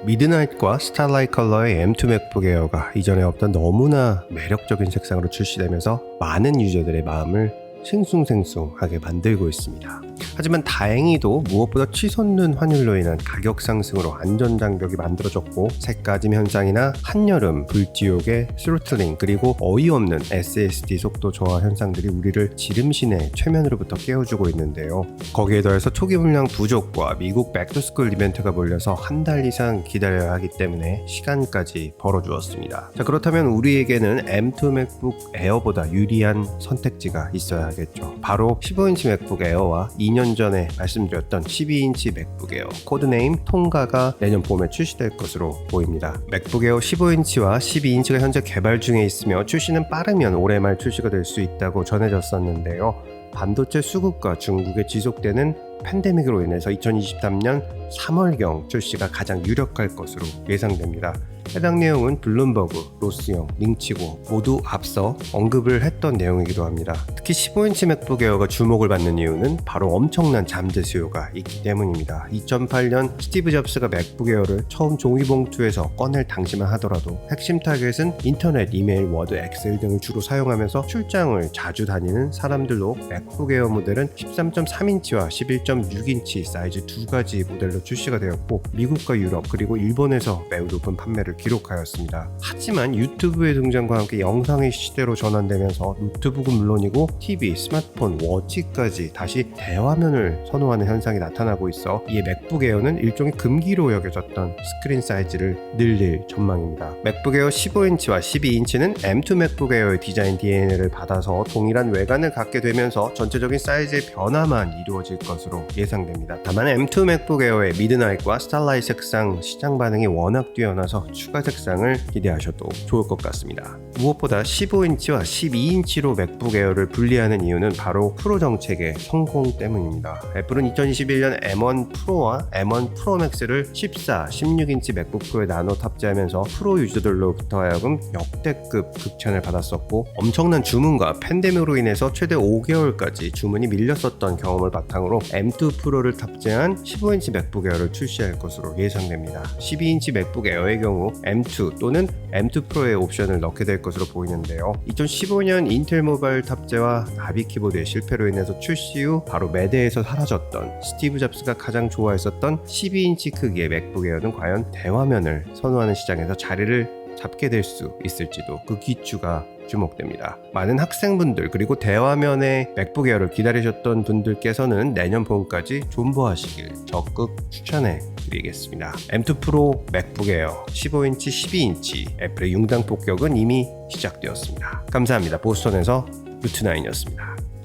미드나잇과 스타라이트 컬러의 M2 맥북 에어가 이전에 없던 너무나 매력적인 색상으로 출시되면서 많은 유저들의 마음을 싱숭생숭하게 만들고 있습니다. 하지만 다행히도 무엇보다 치솟는 환율로 인한 가격 상승으로 안전장벽이 만들어졌고 색까짐 현상이나 한여름 불지옥의 스로틀링 그리고 어이없는 SSD 속도 저하 현상들이 우리를 지름신의 최면으로부터 깨워주고 있는데요. 거기에 더해서 초기 물량 부족과 미국 백투스쿨 이벤트가 몰려서 한 달 이상 기다려야 하기 때문에 시간까지 벌어주었습니다. 자, 그렇다면 우리에게는 M2 맥북 에어보다 유리한 선택지가 있어야 하겠죠. 바로 15인치 맥북 에어와 2년 전에 말씀드렸던 12인치 맥북 에어, 코드네임 통가가 내년 봄에 출시될 것으로 보입니다. 맥북 에어 15인치와 12인치가 현재 개발 중에 있으며 출시는 빠르면 올해 말 출시가 될 수 있다고 전해졌었는데요. 반도체 수급과 중국에 지속되는 팬데믹으로 인해서 2023년 3월경 출시가 가장 유력할 것으로 예상됩니다. 해당 내용은 블룸버그, 로스영, 링치고 모두 앞서 언급을 했던 내용이기도 합니다. 특히 15인치 맥북 에어가 주목을 받는 이유는 바로 엄청난 잠재 수요가 있기 때문입니다. 2008년 스티브 잡스가 맥북 에어를 처음 종이봉투에서 꺼낼 당시만 하더라도 핵심 타겟은 인터넷, 이메일, 워드, 엑셀 등을 주로 사용하면서 출장을 자주 다니는 사람들로 맥북 에어 모델은 13.3인치와 11.6인치 사이즈 두 가지 모델로 출시가 되었고 미국과 유럽 그리고 일본에서 매우 높은 판매를 기록하였습니다. 하지만 유튜브의 등장과 함께 영상의 시대로 전환되면서 노트북은 물론이고 TV, 스마트폰, 워치까지 다시 대화면을 선호하는 현상이 나타나고 있어 이에 맥북 에어는 일종의 금기로 여겨졌던 스크린 사이즈를 늘릴 전망입니다. 맥북 에어 15인치와 12인치는 M2 맥북 에어의 디자인 DNA를 받아서 동일한 외관을 갖게 되면서 전체적인 사이즈의 변화만 이루어질 것으로 예상됩니다. 다만 M2 맥북 에어의 미드나잇과 스타라이트 색상 시장 반응이 워낙 뛰어나서 추가 색상을 기대하셔도 좋을 것 같습니다. 무엇보다 15인치와 12인치로 맥북 에어를 분리하는 이유는 바로 프로 정책의 성공 때문입니다. 애플은 2021년 M1 프로와 M1 프로 맥스를 14, 16인치 맥북 프로에 나눠 탑재하면서 프로 유저들로부터 하여금 역대급 극찬을 받았었고 엄청난 주문과 팬데믹으로 인해서 최대 5개월까지 주문이 밀렸었던 경험을 바탕으로 M2 프로를 탑재한 15인치 맥북 에어를 출시할 것으로 예상됩니다. 12인치 맥북 에어의 경우 M2 또는 M2 프로의 옵션을 넣게 될 것으로 보이는데요. 2015년 인텔 모바일 탑재와 나비 키보드의 실패로 인해서 출시 후 바로 매대에서 사라졌던 스티브 잡스가 가장 좋아했었던 12인치 크기의 맥북 에어는 과연 대화면을 선호하는 시장에서 자리를 잡게 될 수 있을지도 그 기추가 주목됩니다. 많은 학생분들 그리고 대화면의 맥북 에어를 기다리셨던 분들께서는 내년 봄까지 존버하시길 적극 추천해 드리겠습니다. M2 프로 맥북 에어 15인치 12인치 애플의 융당 폭격은 이미 시작되었습니다. 감사합니다. 보스턴에서 루트9이었습니다.